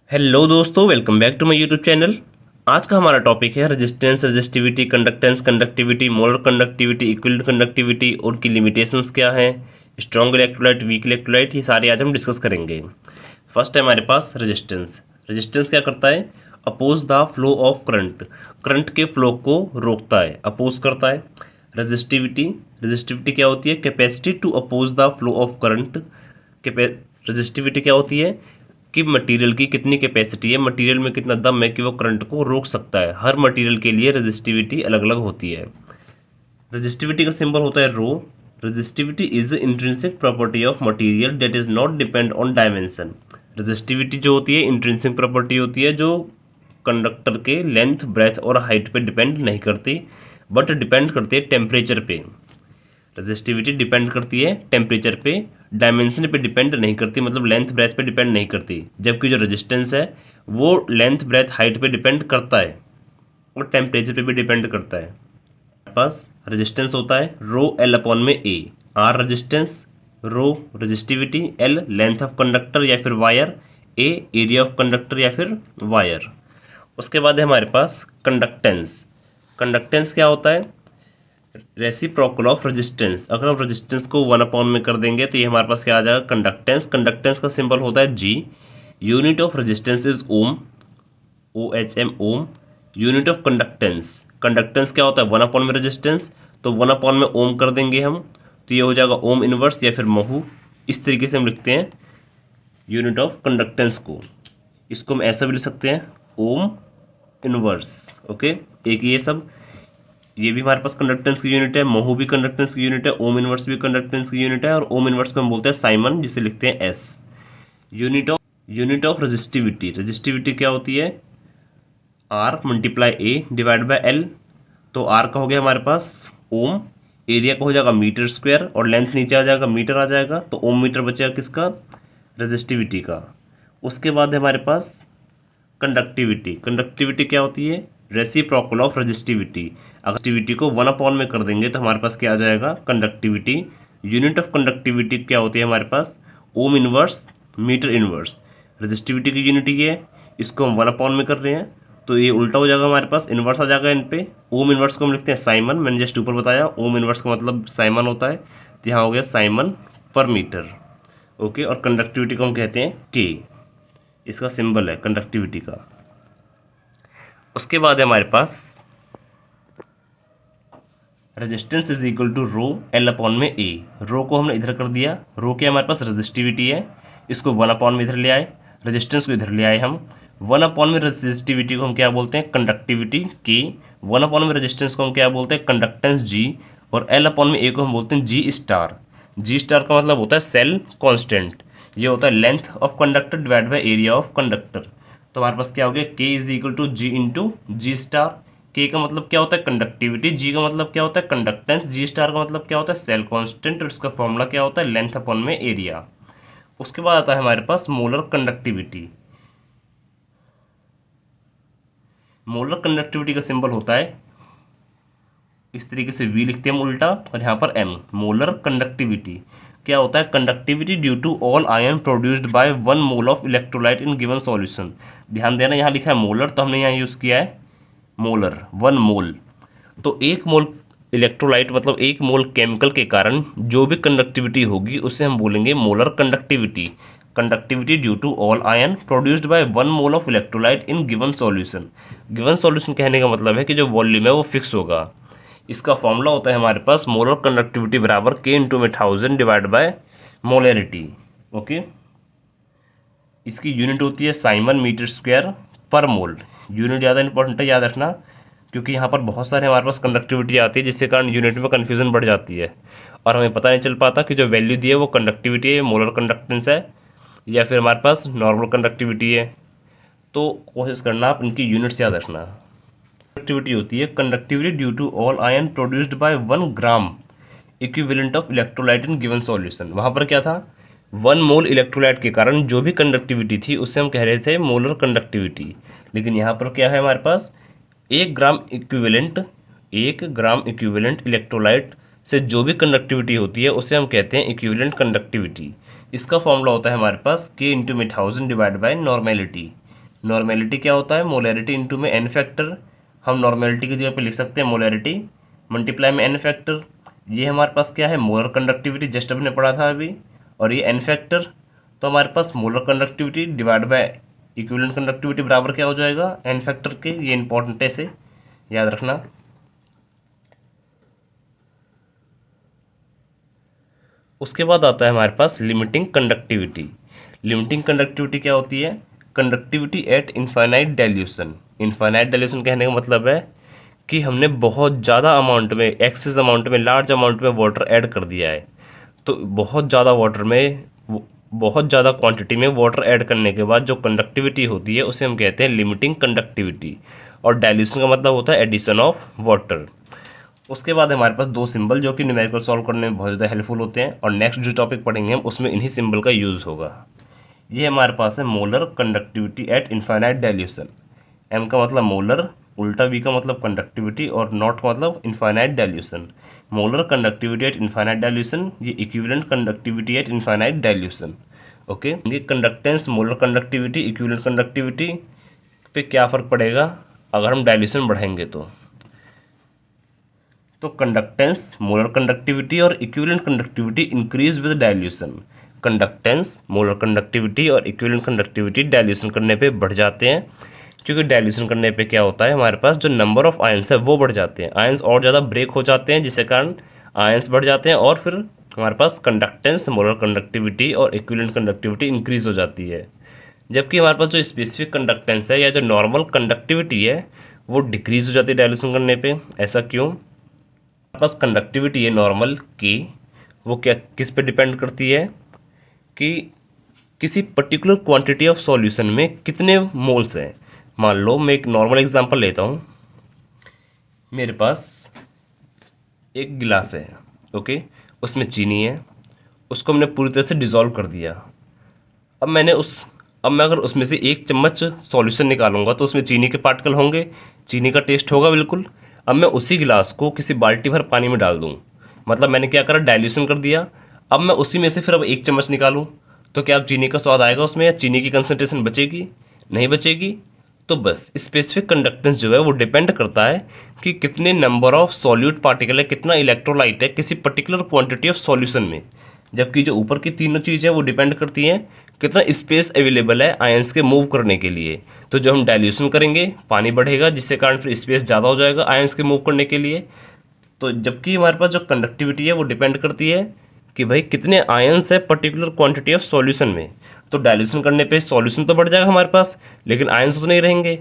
Hello दोस्तों, welcome back to my YouTube channel. आज का हमारा टॉपिक है resistance, resistivity, conductance, conductivity, molar conductivity, equivalent conductivity और उनकी लिमिटेशंस क्या हैं, स्ट्रॉन्ग इलेक्ट्रोलाइट, वीक इलेक्ट्रोलाइट, ये सारे आज हम डिस्कस करेंगे। फर्स्ट है हमारे पास रेजिस्टेंस। रेजिस्टेंस क्या करता है? Oppose the flow of current, current के फ्लो को रोकता है, अपोज करता है। रेजिस्टिविटी, रेजिस्टिविटी क्या होती है? Capacity to oppose the flow of current. Resistivity क्या होती है कि मटेरियल की कितनी कैपेसिटी है, मटेरियल में कितना दम है कि वो करंट को रोक सकता है। हर मटेरियल के लिए रेजिस्टिविटी अलग अलग होती है। रेजिस्टिविटी का सिंबल होता है rho. Resistivity is intrinsic property of material that is not depend on dimension. Resistivity जो होती है इंट्रिंसिक प्रॉपर्टी होती है जो कंडक्टर के लेंथ, ब्रेथ और हाइट पे डिपेंड नहीं करती, बट डिपेंड करती है टेम्परेचर पे। रेजिस्टिविटी डिपेंड करती है टेम्परेचर पे, डायमेंशन पे डिपेंड नहीं करती, मतलब लेंथ ब्रेथ पे डिपेंड नहीं करती। जबकि जो रेजिस्टेंस है वो लेंथ ब्रेथ हाइट पे डिपेंड करता है और टेम्परेचर पे भी डिपेंड करता है। हमारे पास रेजिस्टेंस होता है रो एल अपॉन में A. R resistance, rho resistivity, l length of conductor या फिर wire, A area of conductor या फिर वायर। उसके बाद है हमारे पास कंडक्टेंस। कंडक्टेंस क्या होता है? Reciprocal of resistance. अगर हम रेजिस्टेंस को 1 में कर देंगे तो ये हमारे पास क्या आ जाएगा? कंडक्टेंस। कंडक्टेंस का सिंबल होता है G. Unit of resistance is ohm, O H M, ohm. Unit of conductance, conductance क्या होता है? 1 में रेजिस्टेंस, तो 1 में ओम कर देंगे हम, तो ये हो जाएगा ओम इनवर्स या फिर महू। इस तरीके से हम लिखते हैं यूनिट ऑफ कंडक्टेंस को। इसको हम ऐसा भी लिख सकते हैं ओम इनवर्स। ओके, एक ये सब, ये भी हमारे पास कंडक्टेंस की यूनिट है, महू भी कंडक्टेंस की यूनिट है, ओम इनवर्स भी कंडक्टेंस की यूनिट है, और ओम इनवर्स को हम बोलते हैं साइमन, जिसे लिखते हैं S. Unit of resistivity, resistivity क्या होती है? R multiply A divide by L. तो आर का हो गया हमारे पास ओम, एरिया का हो जाएगा मीटर स्क्वायर, और लेंथ नीचे आ जाएगा, मीटर आ जाएगा, तो ओम मीटर बचेगा किसका? रेजिस्टिविटी का। उसके बाद है हमारे पास कंडक्टिविटी। कंडक्टिविटी क्या होती है? Reciprocal of resistivity. अगर रेजिस्टिविटी को 1 में कर देंगे तो हमारे पास क्या आ जाएगा? कंडक्टिविटी। यूनिट ऑफ कंडक्टिविटी क्या होती है हमारे पास? Ohm inverse metre inverse. Resistivity की यूनिट ये है, इसको हम 1 में कर रहे हैं तो ये उल्टा हो जाएगा, हमारे पास इनवर्स आ जाएगा इन पे। ओम इनवर्स को हम लिखते हैं साइमन, मैंने जस्ट ऊपर बताया ओम इनवर्स का मतलब साइमन होता है, तो यहाँ हो गया साइमन पर मीटर। ओके, और कंडक्टिविटी को हम कहते हैं के, इसका सिंबल है कंडक्टिविटी का। उसके बाद है हमारे पास resistance is equal to rho l upon में ए। रो को हमने इधर कर दिया, रो के हमारे पास रेजिस्टिविटी है, इसको 1 में इधर ले आए, रेजिस्टेंस को इधर ले आए हम। 1 में रेजिस्टिविटी को हम क्या बोलते हैं? कंडक्टिविटी के। 1 में रेजिस्टेंस को हम क्या बोलते हैं? कंडक्टेंस जी। और एल अपॉन में ए को हम बोलते हैं जी स्टार। जी स्टार का मतलब होता है सेल कांस्टेंट, ये होता है length of conductor divide by area of conductor. तो हमारे पास क्या हो गया? K is equal to G into G star. K का मतलब क्या होता है? कंडक्टिविटी। जी का मतलब क्या होता है? कंडक्टेंस। जी स्टार का मतलब क्या होता है? Cell constant. और इसका फॉर्मूला क्या होता है? लेंथ अपॉन में एरिया। उसके बाद आता है हमारे पास मोलर कंडक्टिविटी। मोलर कंडक्टिविटी का सिंबल होता है इस तरीके से, वी लिखते हैं हम उल्टा और यहाँ पर एम। मोलर कंडक्टिविटी क्या होता है? Conductivity due to all ion produced by 1 mole of electrolyte in given solution. ध्यान देना, यहाँ लिखा है मोलर, तो हमने यहाँ यूज़ किया है मोलर, 1 मोल। तो 1 मोल इलेक्ट्रोलाइट मतलब 1 मोल केमिकल के कारण जो भी कंडक्टिविटी होगी उसे हम बोलेंगे molar conductivity. Conductivity due to all ion produced by 1 mole of electrolyte in given solution. Given solution कहने का मतलब है कि जो वॉल्यूम है वो फिक्स होगा। इसका फॉर्मूला होता है हमारे पास मोलर कंडक्टिविटी बराबर के इंटू में 1000 डिवाइड बाय मोलरिटी। ओके, इसकी यूनिट होती है साइमन मीटर स्क्वायर पर मोल। यूनिट ज़्यादा इंपॉर्टेंट है, याद रखना, क्योंकि यहाँ पर बहुत सारे हमारे पास कंडक्टिविटी आती है जिसके कारण यूनिट में कन्फ्यूजन बढ़ जाती है और हमें पता नहीं चल पाता कि जो वैल्यू दी है वो कंडक्टिविटी है, मोलर कंडक्टेंस है, या फिर हमारे पास नॉर्मल कंडक्टिविटी है। तो कोशिश करना आप इनकी यूनिट्स याद रखना। कंडक्टिविटी होती है conductivity due to all ion produced by 1 gram equivalent of electrolyte in given solution. वहाँ पर क्या था? 1 मोल इलेक्ट्रोलाइट के कारण जो भी कंडक्टिविटी थी उससे हम कह रहे थे मोलर कंडक्टिविटी। लेकिन यहाँ पर क्या है हमारे पास? 1 gram equivalent, 1 gram equivalent electrolyte से जो भी कंडक्टिविटी होती है उसे हम कहते हैं इक्विवेलेंट कंडक्टिविटी। इसका फॉर्मूला होता है हमारे पास के इंटू में 1000 डिवाइड बाय नॉर्मेलिटी। नॉर्मेलिटी क्या होता है, मोलैरिटी इंटू में एन फैक्टर, हम नॉर्मेलिटी की जगह पे लिख सकते हैं मोलैरिटी मल्टीप्लाई में एन फैक्टर। ये हमारे पास क्या है, मोलर कंडक्टिविटी, जस्ट हमने पढ़ा था अभी, और ये एन फैक्टर। तो हमारे पास molar conductivity divide by equivalent conductivity बराबर क्या हो जाएगा, एन फैक्टर के। ये इंपॉर्टेंट है, इसे याद रखना। उसके बाद आता है हमारे पास लिमिटिंग कंडक्टिविटी। लिमिटिंग कंडक्टिविटी क्या होती है, conductivity at infinite dilution. Infinite dilution कहने का मतलब है कि हमने बहुत ज़्यादा अमाउंट में, एक्सेस अमाउंट में, लार्ज अमाउंट में वाटर ऐड कर दिया है। तो बहुत ज़्यादा वाटर में, बहुत ज़्यादा क्वांटिटी में वाटर ऐड करने के बाद जो कंडक्टिविटी होती है उसे हम कहते हैं लिमिटिंग कंडक्टिविटी। और डाइल्यूशन का मतलब होता है एडिशन ऑफ वाटर। उसके बाद हमारे पास दो सिंबल जो कि न्यूमेरिकल सॉल्व करने में बहुत ज़्यादा हेल्पफुल होते हैं, और नेक्स्ट जो टॉपिक पढ़ेंगे हम उसमें इन्हीं सिंबल का यूज़ होगा। ये हमारे पास है molar conductivity at infinite dilution. M का मतलब मोलर, उल्टा वी का मतलब कंडक्टिविटी, और नॉट का मतलब infinite dilution. Molar conductivity at infinite dilution, ये equivalent conductivity at infinite dilution. Okay, ये conductance, molar conductivity, equivalent conductivity पे क्या फ़र्क पड़ेगा अगर हम डाइल्यूशन बढ़ाएंगे तो कंडक्टेंस, मोलर कंडक्टिविटी और equivalent conductivity increase with dilution. Conductance, molar conductivity और इक्विवेलेंट कंडक्टिविटी डाइल्यूशन करने पे बढ़ जाते हैं, क्योंकि डाइल्यूशन करने पे क्या होता है, हमारे पास जो नंबर ऑफ आयंस है वो बढ़ जाते हैं, आयंस और ज़्यादा ब्रेक हो जाते हैं, जिसके कारण आयंस बढ़ जाते हैं, और फिर हमारे पास कंडक्टेंस, मोलर कंडक्टिविटी और इक्विवेलेंट कंडक्टिविटी इंक्रीज हो जाती है। जबकि हमारे पास जो स्पेसिफिक कंडक्टेंस है या जो नॉर्मल कंडक्टिविटी है वो डिक्रीज हो जाती है डाइल्यूशन करने पे। ऐसा क्यों? हमारे पास कंडक्टिविटी है नॉर्मल की, वो क्या, किस पे डिपेंड करती है कि किसी पर्टिकुलर क्वांटिटी ऑफ सॉल्यूशन में कितने मोल्स हैं। मान लो मैं एक नॉर्मल एग्जांपल लेता हूँ, मेरे पास एक गिलास है, ओके, उसमें चीनी है, उसको हमने पूरी तरह से डिज़ोल्व कर दिया। अब मैं अगर उसमें से एक चम्मच सॉल्यूशन निकालूंगा तो उसमें चीनी के पार्टिकल होंगे, चीनी का टेस्ट होगा बिल्कुल। अब मैं उसी गिलास को किसी बाल्टी भर पानी में डाल दूं, मतलब मैंने क्या करा, डाइल्यूशन कर दिया। अब मैं उसी में से फिर अब एक चम्मच निकालूं तो क्या अब चीनी का स्वाद आएगा उसमें, या चीनी की कंसनट्रेशन बचेगी? नहीं बचेगी। तो बस स्पेसिफिक कंडक्टेंस जो है वो डिपेंड करता है कि कितने नंबर ऑफ सॉल्यूट पार्टिकल है, कितना इलेक्ट्रोलाइट है किसी पर्टिकुलर क्वांटिटी ऑफ सॉल्यूशन में। जबकि जो ऊपर की तीनों चीज़ें वो डिपेंड करती हैं कितना स्पेस अवेलेबल है आयंस के मूव करने के लिए। तो जो हम डाइल्यूशन करेंगे पानी बढ़ेगा, जिससे कारण फिर स्पेस ज़्यादा हो जाएगा आयंस के मूव करने के लिए। तो जबकि हमारे पास जो कंडक्टिविटी है वो डिपेंड करती है कि भाई कितने आयंस है पर्टिकुलर क्वांटिटी ऑफ सॉल्यूशन में। तो डाइल्यूशन करने पे सॉल्यूशन तो बढ़ जाएगा हमारे पास, लेकिन आयंस तो नहीं रहेंगे।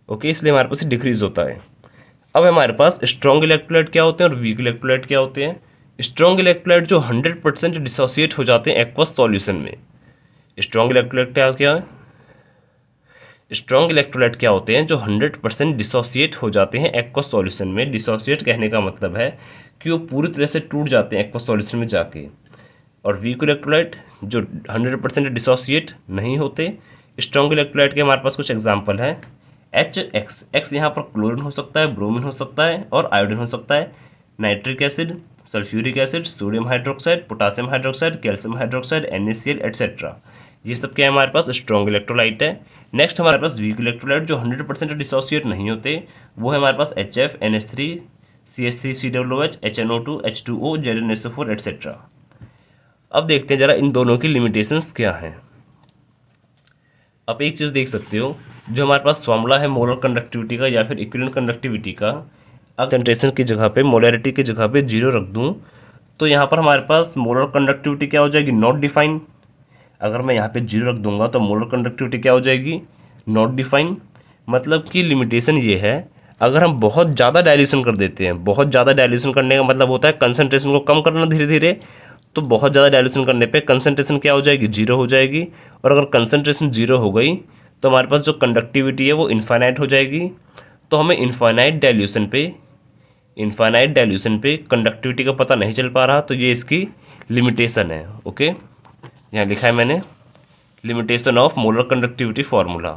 ओके, इसलिए हमारे पास डिक्रीज होता है। अब हमारे पास स्ट्रॉन्ग इलेक्ट्रोलाइट क्या होते हैं और वीक इलेक्ट्रोलाइट क्या होते हैं। स्ट्रॉन्ग इलेक्ट्रोलाइट जो 100% डिसोसिएट हो जाते हैं एक्वस सॉल्यूशन में। स्ट्रॉन्ग इलेक्ट्रोलाइट क्या है, स्ट्रॉन्ग इलेक्ट्रोलाइट क्या होते हैं जो 100% डिसोसिएट हो जाते हैं एक्वस सॉल्यूशन में। डिसोसिएट कहने का मतलब है कि वो पूरी तरह से टूट जाते हैं एक्वस सॉल्यूशन में जाके। और वीक इलेक्ट्रोलाइट जो 100% डिसोसिएट नहीं होते। स्ट्रॉन्ग इलेक्ट्रोलाइट के हमारे पास कुछ एग्जांपल है। एक्स यहाँ पर क्लोरीन हो सकता है, ब्रोमीन हो सकता है और आयोडीन हो सकता है। Nitric acid, sulphuric acid, sodium hydroxide, potassium hydroxide, calcium hydroxide, NaCl etcetera. ये सब क्या है हमारे पास, स्ट्रॉन्ग इलेक्ट्रोलाइट है। नेक्स्ट हमारे पास वीक इलेक्ट्रोलाइट जो 100% डिसोसिएट नहीं होते, वो है हमारे पास HF, NH3, CH3COOH, HNO2, H2O, ZnSO4 etcetera. अब देखते हैं जरा इन दोनों की लिमिटेशंस क्या हैं। आप एक चीज़ देख सकते हो, जो हमारे पास फॉर्मूला है मोलर कंडक्टिविटी का या फिर इक्विवेलेंट कंडक्टिविटी का, अगर कंसंट्रेशन की जगह पे, मोलैरिटी की जगह पे 0 रख दूं तो यहाँ पर हमारे पास मोलर कंडक्टिविटी क्या हो जाएगी, नॉट डिफाइन। अगर मैं यहाँ पे 0 रख दूंगा तो मोलर कंडक्टिविटी क्या हो जाएगी, नॉट डिफाइन। मतलब कि लिमिटेशन ये है, अगर हम बहुत ज़्यादा डाइल्यूशन कर देते हैं, बहुत ज़्यादा डाइल्यूशन करने का मतलब होता है कंसंट्रेशन को कम करना धीरे धीरे, तो बहुत ज़्यादा डाइल्यूशन करने पे कंसंट्रेशन क्या हो जाएगी, 0 हो जाएगी। और अगर कंसंट्रेशन 0 हो गई तो हमारे पास जो कंडक्टिविटी है वो इनफाइनाइट हो जाएगी। तो हमें इनफाइनाइट डाइल्यूशन पे कंडक्टिविटी का पता नहीं चल पा रहा, तो ये इसकी लिमिटेशन है। ओके, यहाँ लिखा है मैंने limitation of molar conductivity formula.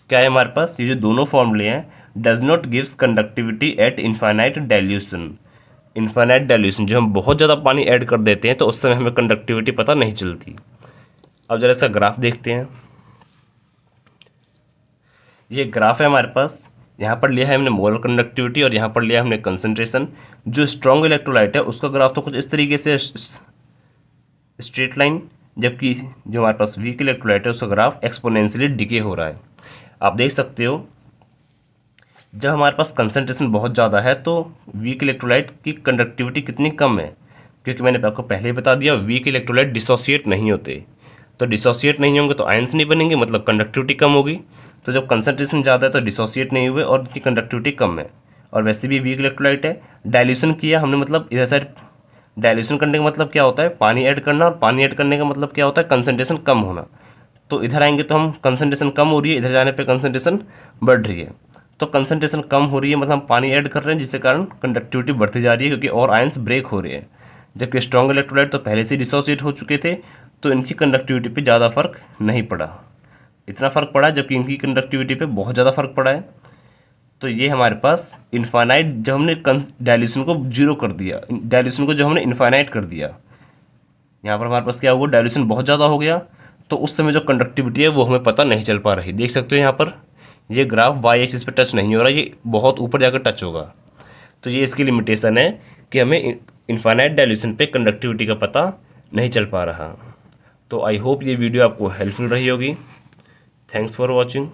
क्या है हमारे पास, ये जो दोनों फॉर्मूले हैं, does not gives conductivity at infinite dilution. Infinite dilution जो हम बहुत ज़्यादा पानी ऐड कर देते हैं तो उस समय हमें कंडक्टिविटी पता नहीं चलती। अब जरा इसका ग्राफ देखते हैं। ये ग्राफ है हमारे पास, यहाँ पर लिया है हमने मोलर कंडक्टिविटी और यहाँ पर लिया हमने कंसंट्रेशन। जो स्ट्रॉन्ग इलेक्ट्रोलाइट है उसका ग्राफ तो कुछ इस तरीके से स्ट्रेट लाइन, जबकि जो हमारे पास वीक इलेक्ट्रोलाइट है उसका ग्राफ एक्सपोनेंशियली डिके हो रहा है। आप देख सकते हो जब हमारे पास कंसंट्रेशन बहुत ज़्यादा है तो वीक इलेक्ट्रोलाइट की कंडक्टिविटी कितनी कम है, क्योंकि मैंने आपको पहले ही बता दिया वीक इलेक्ट्रोलाइट डिसोसिएट नहीं होते। तो डिसोसिएट नहीं होंगे तो आयंस नहीं बनेंगे, मतलब कंडक्टिविटी कम होगी। तो जब कंसंट्रेशन ज़्यादा है तो डिसोसिएट नहीं हुए और उनकी कंडक्टिविटी कम है। और वैसे भी वीक इलेक्ट्रोलाइट है, डाइल्यूशन किया हमने, मतलब इधर साइड डाइल्यूशन करने का मतलब क्या होता है, पानी ऐड करना, और पानी ऐड करने का मतलब क्या होता है, कंसंट्रेशन कम होना। तो इधर आएंगे तो हम कंसंट्रेशन कम हो रही है, इधर जाने पे कंसंट्रेशन बढ़ रही है। तो कंसंट्रेशन कम हो रही है मतलब हम पानी ऐड कर रहे हैं, जिसके कारण कंडक्टिविटी बढ़ती जा रही है, क्योंकि और आयंस ब्रेक हो रहे हैं। जबकि स्ट्रॉन्ग इलेक्ट्रोलाइट तो पहले से डिसोसिएट हो चुके थे, तो इनकी कंडक्टिविटी पे ज़्यादा फर्क नहीं पड़ा। इतना फ़र्क पड़ा है, जबकि इनकी कंडक्टिविटी पे बहुत ज़्यादा फर्क पड़ा है। तो ये हमारे पास इनफाइनाइट, जब हमने डायल्यूशन को जीरो कर दिया, डायल्यूशन को जो हमने इनफाइनाइट कर दिया, यहाँ पर हमारे पास क्या हुआ, डायल्यूशन बहुत ज़्यादा हो गया। तो उस समय जो कंडक्टिविटी है वो हमें पता नहीं चल पा रही। देख सकते हो यहाँ पर ये ग्राफ वाई एक्सिस पे टच नहीं हो रहा, ये बहुत ऊपर जाकर टच होगा। तो ये इसकी लिमिटेशन है कि हमें इनफाइनाइट डायल्यूशन पे कंडक्टिविटी का पता नहीं चल पा रहा। तो आई होप ये वीडियो आपको हेल्पफुल रही होगी। Thanks for watching.